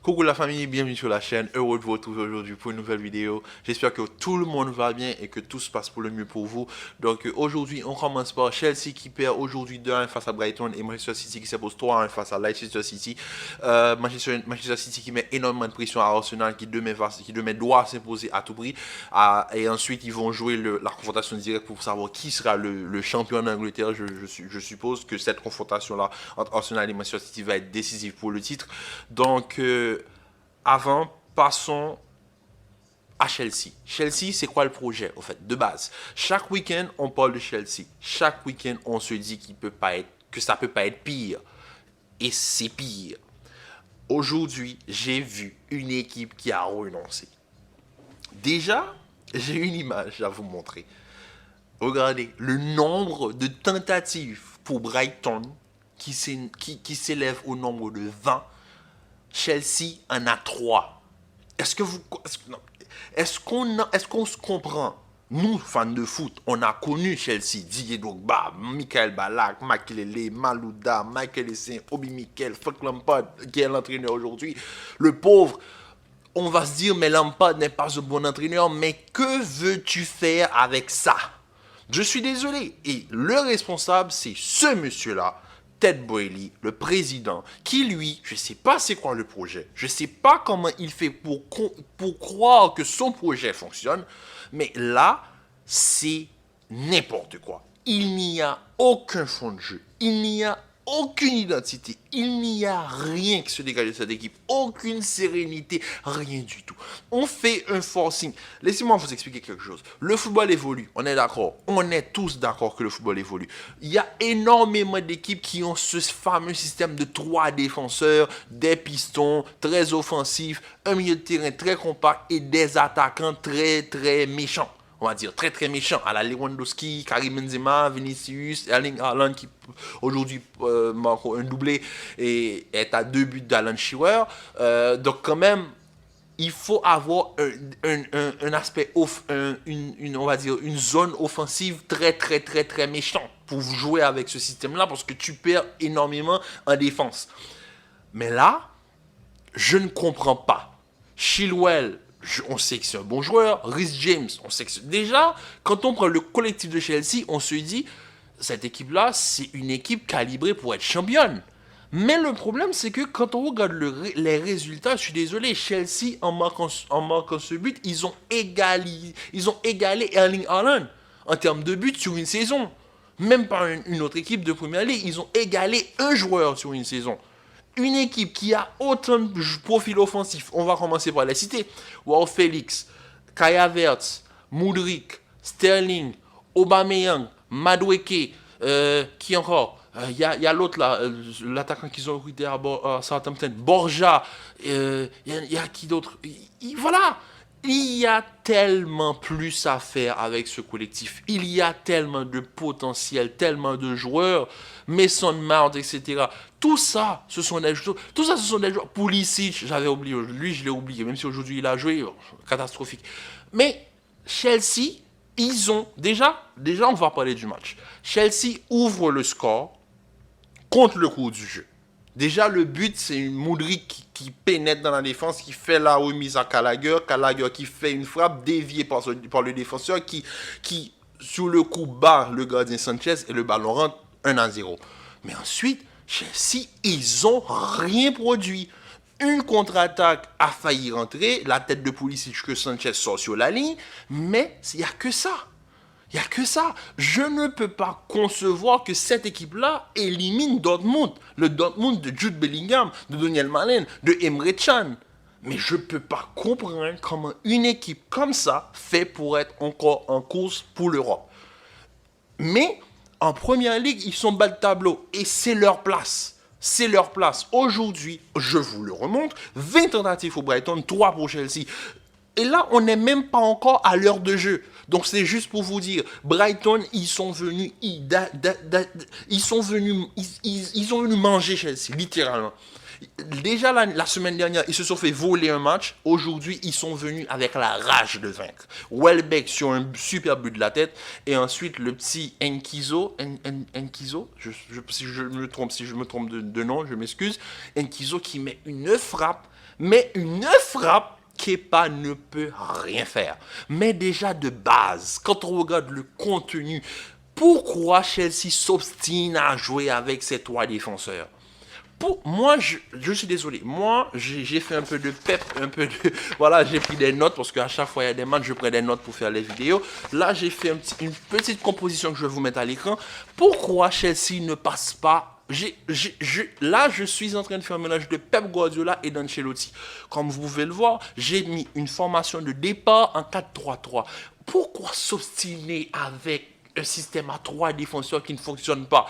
Coucou la famille, bienvenue sur la chaîne, heureux de vous retrouver aujourd'hui pour une nouvelle vidéo. J'espère que tout le monde va bien et que tout se passe pour le mieux pour vous. Donc aujourd'hui, on commence par Chelsea qui perd aujourd'hui 2-1 face à Brighton et Manchester City qui s'impose 3-1 face à Leicester City. Manchester City qui met énormément de pression à Arsenal qui demain doit s'imposer à tout prix. Et ensuite, ils vont jouer la confrontation directe pour savoir qui sera le champion d'Angleterre. Je suppose que cette confrontation-là entre Arsenal et Manchester City va être décisive pour le titre. Donc, avant, passons à Chelsea. Chelsea, c'est quoi le projet, au fait, de base? Chaque week-end, on parle de Chelsea. Chaque week-end, on se dit que ça peut pas être pire. Et c'est pire. Aujourd'hui, j'ai vu une équipe qui a renoncé. Déjà, j'ai une image à vous montrer. Regardez le nombre de tentatives pour Brighton qui s'élève au nombre de 20. Chelsea en a 3. Est-ce qu'on se comprend? Nous, fans de foot, on a connu Chelsea, Didier Drogba, Michael Ballack, Makelele, Malouda, Michael Essien, Obi Mikel, Frank Lampard, qui est l'entraîneur aujourd'hui. Le pauvre, on va se dire, mais Lampard n'est pas un bon entraîneur, mais que veux-tu faire avec ça? Je suis désolé. Et le responsable, c'est ce monsieur-là, Ted Boehly, le président, qui lui, je ne sais pas c'est quoi le projet, je ne sais pas comment il fait pour croire que son projet fonctionne, mais là, c'est n'importe quoi. Il n'y a aucun fond de jeu, il n'y a aucune identité, il n'y a rien qui se dégage de cette équipe, aucune sérénité, rien du tout. On fait un forcing. Laissez-moi vous expliquer quelque chose. Le football évolue, on est d'accord, on est tous d'accord que le football évolue. Il y a énormément d'équipes qui ont ce fameux système de 3 défenseurs, des pistons très offensifs, un milieu de terrain très compact et des attaquants très très méchants. On va dire très très méchant, à la Lewandowski, Karim Benzema, Vinicius, Erling Haaland qui aujourd'hui marque un doublé et est à 2 buts d'Alan Shearer. Donc quand même, il faut avoir un aspect on va dire une zone offensive très très très très méchante pour jouer avec ce système-là parce que tu perds énormément en défense. Mais là, je ne comprends pas. Chilwell, on sait que c'est un bon joueur. Reece James, on sait que c'est... Déjà, quand on prend le collectif de Chelsea, on se dit, cette équipe-là, c'est une équipe calibrée pour être championne. Mais le problème, c'est que quand on regarde les résultats, je suis désolé, Chelsea, en marquant ce but, ils ont égalé Erling Haaland en termes de buts sur une saison. Même pas une autre équipe de Première Ligue, ils ont égalé un joueur sur une saison. Une équipe qui a autant de profils offensifs, on va commencer par les citer. Wow Félix, Kai Havertz, Mudryk, Sterling, Aubameyang, Madueke, qui encore? Il y a l'autre là, l'attaquant qu'ils ont recruté à Southampton, Borja, il y a qui d'autre? Voilà, il y a tellement plus à faire avec ce collectif. Il y a tellement de potentiel, tellement de joueurs, Mason Mount, etc. Tout ça, ce sont des joueurs. Tout ça, ce sont des joueurs. Pulisic, j'avais oublié. Lui, je l'ai oublié. Même si aujourd'hui il a joué, catastrophique. Mais Chelsea, ils ont déjà, on va parler du match. Chelsea ouvre le score contre le cours du jeu. Déjà, le but, c'est une Mudryk qui pénètre dans la défense, qui fait la remise à Gallagher. Gallagher qui fait une frappe déviée par le défenseur qui, sur le coup, bat le gardien Sanchez et le ballon rentre 1-0. Mais ensuite, Chelsea, ils ont rien produit. Une contre-attaque a failli rentrer, la tête de Pulisic que Sanchez sort sur la ligne, mais il n'y a que ça. Il n'y a que ça. Je ne peux pas concevoir que cette équipe-là élimine Dortmund. Le Dortmund de Jude Bellingham, de Daniel Malen, de Emre Can. Mais je ne peux pas comprendre comment une équipe comme ça fait pour être encore en course pour l'Europe. Mais en Première Ligue, ils sont bas de tableau et c'est leur place. C'est leur place. Aujourd'hui, je vous le remontre, 20 tentatives pour Brighton, 3 pour Chelsea. Et là, on n'est même pas encore à l'heure de jeu. Donc, c'est juste pour vous dire, Brighton, ils sont venus manger Chelsea, littéralement. Déjà la semaine dernière, ils se sont fait voler un match. Aujourd'hui, ils sont venus avec la rage de vaincre. Welbeck sur un super but de la tête. Et ensuite, le petit Enkizo, si je me trompe de nom, je m'excuse. Enkizo qui met une frappe. Mais une frappe, Kepa ne peut rien faire. Mais déjà de base, quand on regarde le contenu, pourquoi Chelsea s'obstine à jouer avec ses 3 défenseurs? Moi, je suis désolé. Moi, j'ai fait un peu de pep, un peu de... Voilà, j'ai pris des notes parce qu'à chaque fois il y a des matchs, je prends des notes pour faire les vidéos. Là, j'ai fait une petite composition que je vais vous mettre à l'écran. Pourquoi Chelsea ne passe pas? Là, je suis en train de faire un mélange de Pep Guardiola et d'Ancelotti. Comme vous pouvez le voir, j'ai mis une formation de départ en 4-3-3. Pourquoi s'obstiner avec un système à 3 défenseurs qui ne fonctionne pas?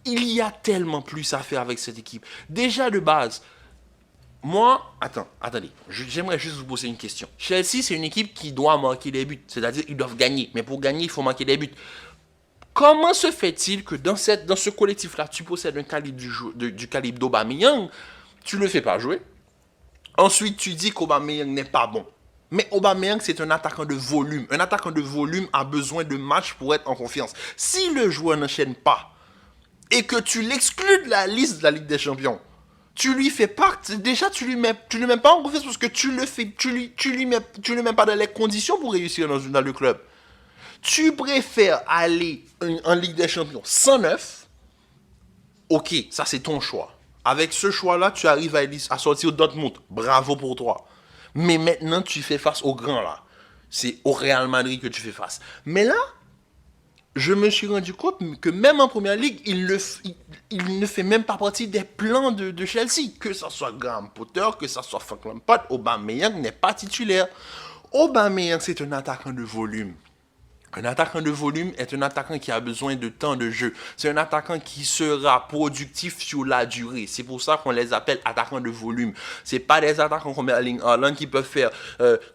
Il y a tellement plus à faire avec cette équipe. Déjà de base, attendez, j'aimerais juste vous poser une question. Chelsea, c'est une équipe qui doit marquer des buts, c'est-à-dire qu'ils doivent gagner. Mais pour gagner, il faut marquer des buts. Comment se fait-il que dans ce collectif-là, tu possèdes un calibre du calibre d'Aubameyang, tu ne le fais pas jouer? Ensuite, tu dis qu'Aubameyang n'est pas bon. Mais Aubameyang, c'est un attaquant de volume. Un attaquant de volume a besoin de matchs pour être en confiance. Si le joueur n'enchaîne pas, et que tu l'exclus de la liste de la Ligue des Champions, tu lui fais pas, déjà tu lui mets pas en confiance parce que tu lui mets pas dans les conditions pour réussir dans le club. Tu préfères aller en Ligue des Champions 109, ok, ça c'est ton choix. Avec ce choix-là, tu arrives à sortir Dortmund, bravo pour toi. Mais maintenant, tu fais face au grand là. C'est au Real Madrid que tu fais face. Mais là, je me suis rendu compte que même en première ligue, il ne fait même pas partie des plans de Chelsea. Que ce soit Graham Potter, que ce soit Frank Lampard, Aubameyang n'est pas titulaire. Aubameyang, c'est un attaquant de volume. Un attaquant de volume est un attaquant qui a besoin de temps de jeu. C'est un attaquant qui sera productif sur la durée. C'est pour ça qu'on les appelle attaquants de volume. C'est pas des attaquants comme Erling Haaland qui peuvent faire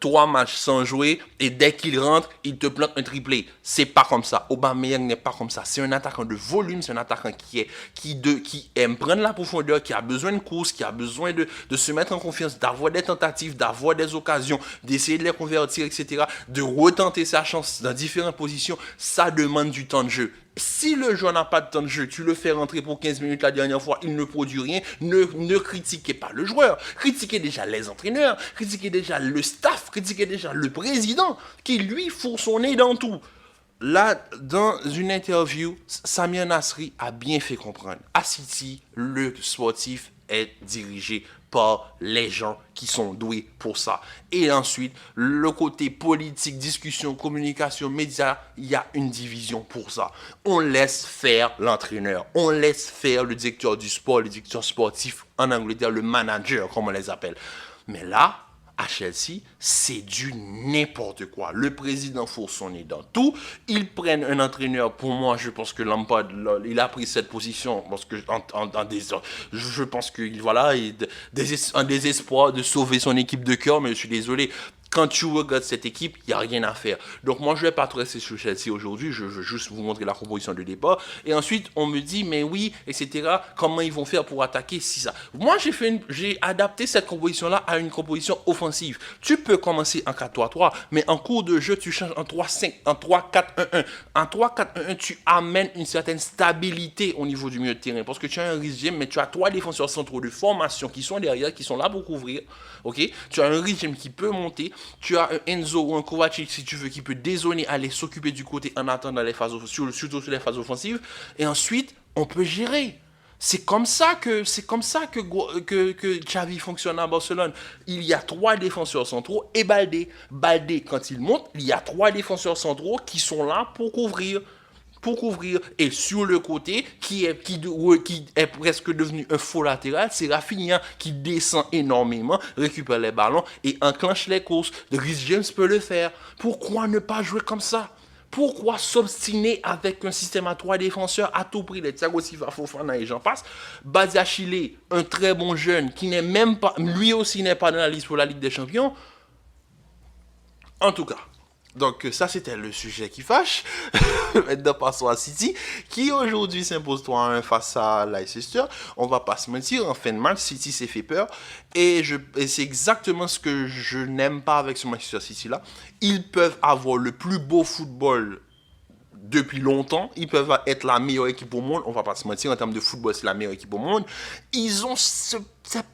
3 matchs sans jouer et dès qu'il rentre, il te plante un triplé. C'est pas comme ça. Aubameyang n'est pas comme ça. C'est un attaquant de volume. C'est un attaquant qui aime prendre la profondeur, qui a besoin de course, qui a besoin de se mettre en confiance, d'avoir des tentatives, d'avoir des occasions, d'essayer de les convertir, etc. De retenter sa chance dans différentes position, ça demande du temps de jeu. Si le joueur n'a pas de temps de jeu, tu le fais rentrer pour 15 minutes la dernière fois, il ne produit rien, ne critiquez pas le joueur, critiquez déjà les entraîneurs, critiquez déjà le staff, critiquez déjà le président, qui lui fourre son nez dans tout. Là, dans une interview, Samir Nasri a bien fait comprendre. À City, le sportif est dirigé par les gens qui sont doués pour ça. Et ensuite, le côté politique, discussion, communication, médias, il y a une division pour ça. On laisse faire l'entraîneur, on laisse faire le directeur du sport, le directeur sportif, en Angleterre, le manager, comme on les appelle. Mais là, à Chelsea, c'est du n'importe quoi. Le président fourre son nez dans tout. Ils prennent un entraîneur. Pour moi, je pense que Lampard, il a pris cette position parce que je pense qu'il voilà, un désespoir de sauver son équipe de cœur. Mais je suis désolé. Quand tu regardes cette équipe, il n'y a rien à faire. Donc moi, je ne vais pas rester sur Chelsea aujourd'hui. Je veux juste vous montrer la composition de départ. Et ensuite, on me dit, mais oui, etc. Comment ils vont faire pour attaquer si ça. Moi, j'ai adapté cette composition-là à une composition offensive. Tu peux commencer en 4-3-3, mais en cours de jeu, tu changes en 3-5, en 3-4-1-1. En 3-4-1-1, tu amènes une certaine stabilité au niveau du milieu de terrain. Parce que tu as un régime, mais tu as 3 défenseurs centraux de formation qui sont derrière, qui sont là pour couvrir. Okay? Tu as un régime qui peut monter. Tu as un Enzo ou un Kovacic, si tu veux, qui peut dézoner, aller s'occuper du côté en attendant les phases, surtout sur les phases offensives. Et ensuite, on peut gérer. C'est comme ça que Xavi fonctionne à Barcelone. Il y a 3 défenseurs centraux et Baldé. Baldé, quand il monte, il y a 3 défenseurs centraux qui sont là pour couvrir. Et sur le côté qui est presque devenu un faux latéral, c'est Rafinha qui descend énormément, récupère les ballons et enclenche les courses. Reece James peut le faire. Pourquoi ne pas jouer comme ça? Pourquoi s'obstiner avec un système à 3 défenseurs à tout prix? Les Thiago Silva, Fofana et j'en passe. Badiashile, un très bon jeune qui n'est même pas, lui aussi n'est pas dans la liste pour la Ligue des Champions. En tout cas. Donc ça c'était le sujet qui fâche. Maintenant passons à City qui aujourd'hui s'impose 3-1 face à Leicester. On va pas se mentir, en fin de match City s'est fait peur et c'est exactement ce que je n'aime pas avec ce Manchester City là. Ils peuvent avoir le plus beau football depuis longtemps. Ils peuvent être la meilleure équipe au monde. On va pas se mentir, en termes de football, c'est la meilleure équipe au monde. Ils ont ce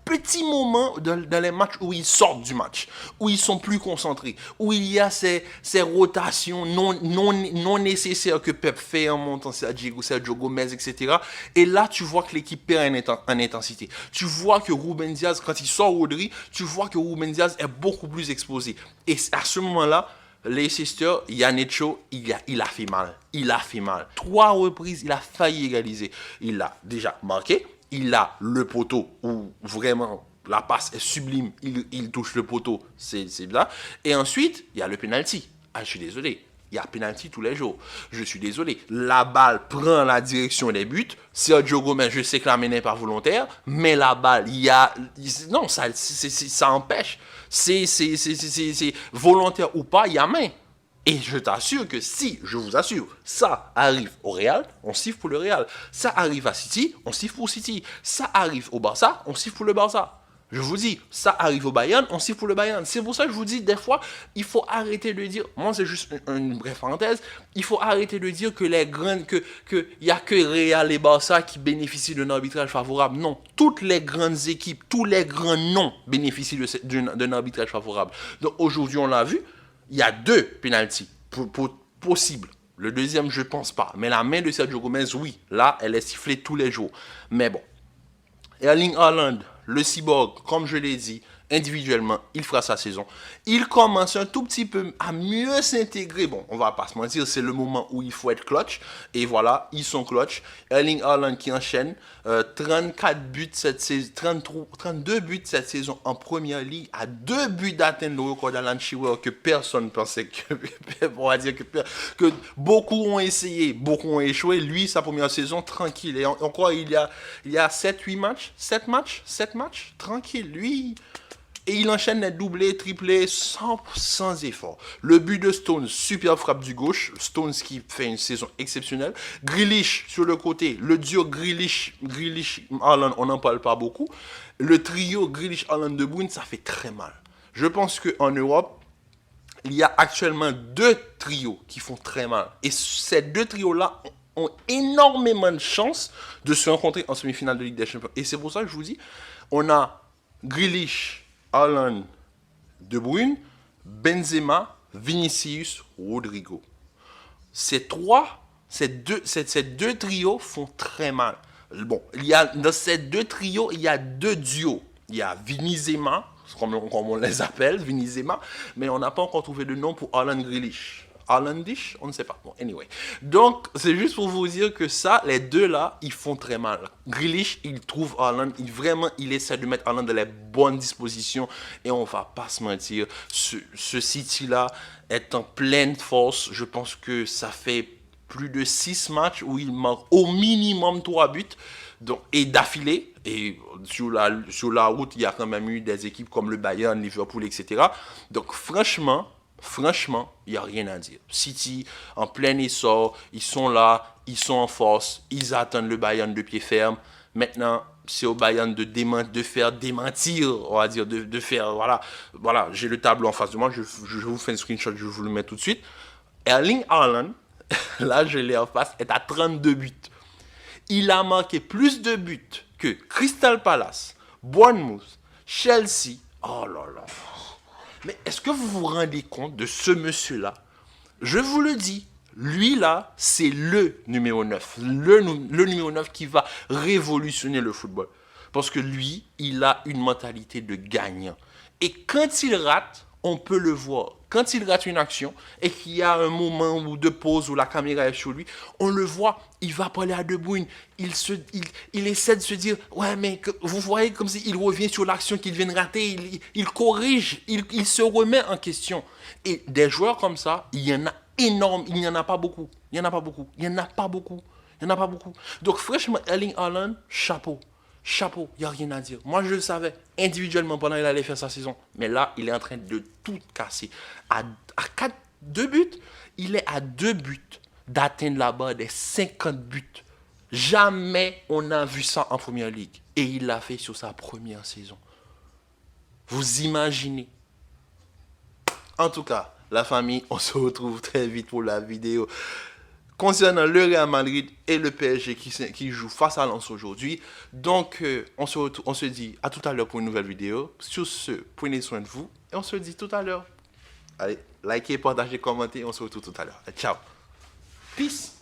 petit moment dans les matchs où ils sortent du match, où ils sont plus concentrés, où il y a ces rotations non nécessaires que Pep fait en montant Sergio Gomez, etc. Et là, tu vois que l'équipe perd en intensité. Tu vois que Ruben Diaz, quand il sort Rodri, tu vois que Ruben Diaz est beaucoup plus exposé. Et à ce moment-là, Leicester, Iheanacho, il a fait mal. Il a fait mal. 3 reprises, il a failli égaliser. Il a déjà marqué. Il a le poteau où vraiment la passe est sublime. Il touche le poteau. C'est là. Et ensuite, il y a le penalty. Ah, je suis désolé. Il y a penalty tous les jours. Je suis désolé. La balle prend la direction des buts. Sergio Gomez, je sais que la main n'est pas volontaire, mais la balle, non, ça empêche. C'est volontaire ou pas, il y a main. Et je t'assure que si, je vous assure, ça arrive au Real, on siffle pour le Real. Ça arrive à City, on siffle pour City. Ça arrive au Barça, on siffle pour le Barça. Je vous dis, ça arrive au Bayern, on siffle pour le Bayern. C'est pour ça que je vous dis, des fois, il faut arrêter de dire, moi c'est juste une brève parenthèse, il faut arrêter de dire que les grandes, que y a que Real et Barça qui bénéficient d'un arbitrage favorable. Non, toutes les grandes équipes, tous les grands noms bénéficient d'un arbitrage favorable. Donc aujourd'hui, on l'a vu, il y a 2 pénaltys possibles. Le deuxième, je ne pense pas. Mais la main de Sergio Gomez, oui, là, elle est sifflée tous les jours. Mais bon, Erling Haaland, le cyborg, comme je l'ai dit, individuellement, il fera sa saison. Il commence un tout petit peu à mieux s'intégrer. Bon, on va pas se mentir, c'est le moment où il faut être clutch. Et voilà, ils sont clutch. Erling Haaland qui enchaîne 34 buts cette saison, 32 buts cette saison en première ligue, à 2 buts d'atteindre le record d'Alan Shearer que personne pensait que, on va dire que beaucoup ont essayé, beaucoup ont échoué. Lui, sa première saison, tranquille. Et encore, il y a 7 matchs, tranquille. Lui, et il enchaîne les doublés, triplés sans effort. Le but de Stones, super frappe du gauche. Stones qui fait une saison exceptionnelle. Grealish sur le côté. Le duo Grealish-Haaland, on n'en parle pas beaucoup. Le trio Grealish-Haaland de Bruyne, ça fait très mal. Je pense qu'en Europe, il y a actuellement 2 trios qui font très mal. Et ces 2 trios-là ont énormément de chances de se rencontrer en semi-finale de Ligue des Champions. Et c'est pour ça que je vous dis, on a Grealish, Haaland, De Bruyne, Benzema, Vinicius, Rodrigo. Ces deux trios font très mal. Bon, dans ces 2 trios, il y a 2 duos. Il y a Vinizema, comme on les appelle, Vinizema, mais on n'a pas encore trouvé de nom pour Haaland Grealish. Haalandish, on ne sait pas. Bon, anyway. Donc, c'est juste pour vous dire que ça, les 2 là, ils font très mal. Grealish, il trouve Haaland, il essaie de mettre Haaland dans les bonnes dispositions. Et on va pas se mentir, ce City là est en pleine force. Je pense que ça fait plus de 6 matchs où il manque au minimum 3 buts. Donc, et d'affilée, et sur la route, il y a quand même eu des équipes comme le Bayern, Liverpool, etc. Donc, franchement, il n'y a rien à dire. City, en plein essor, ils sont là, ils sont en force, ils attendent le Bayern de pied ferme. Maintenant, c'est au Bayern de faire démentir, on va dire, de faire, voilà, j'ai le tableau en face de moi, je vous fais un screenshot, je vous le mets tout de suite. Erling Haaland, là je l'ai en face, est à 32 buts. Il a marqué plus de buts que Crystal Palace, Bournemouth, Chelsea. Oh là là. Mais est-ce que vous vous rendez compte de ce monsieur-là? Je vous le dis, lui là, c'est le numéro 9. Le numéro 9 qui va révolutionner le football. Parce que lui, il a une mentalité de gagnant. Et quand il rate, on peut le voir. Quand il rate une action et qu'il y a un moment de pause où la caméra est sur lui, on le voit, il va parler à De Bruyne. Il essaie de se dire, ouais, mais vous voyez comme s'il revient sur l'action qu'il vient de rater, il corrige, il se remet en question. Et des joueurs comme ça, il y en a énorme, il n'y en a pas beaucoup. Donc franchement, Erling Haaland, chapeau, il n'y a rien à dire. Moi, je le savais individuellement pendant qu'il allait faire sa saison. Mais là, il est en train de tout casser. À 2 buts, il est à 2 buts d'atteindre la barre des 50 buts. Jamais on n'a vu ça en première ligue. Et il l'a fait sur sa première saison. Vous imaginez? En tout cas, la famille, on se retrouve très vite pour la vidéo. concernant le Real Madrid et le PSG qui jouent face à Lens aujourd'hui. Donc, on se dit à tout à l'heure pour une nouvelle vidéo. Sur ce, prenez soin de vous et on se dit tout à l'heure. Allez, likez, partagez, commentez, on se retrouve tout à l'heure. Ciao. Peace.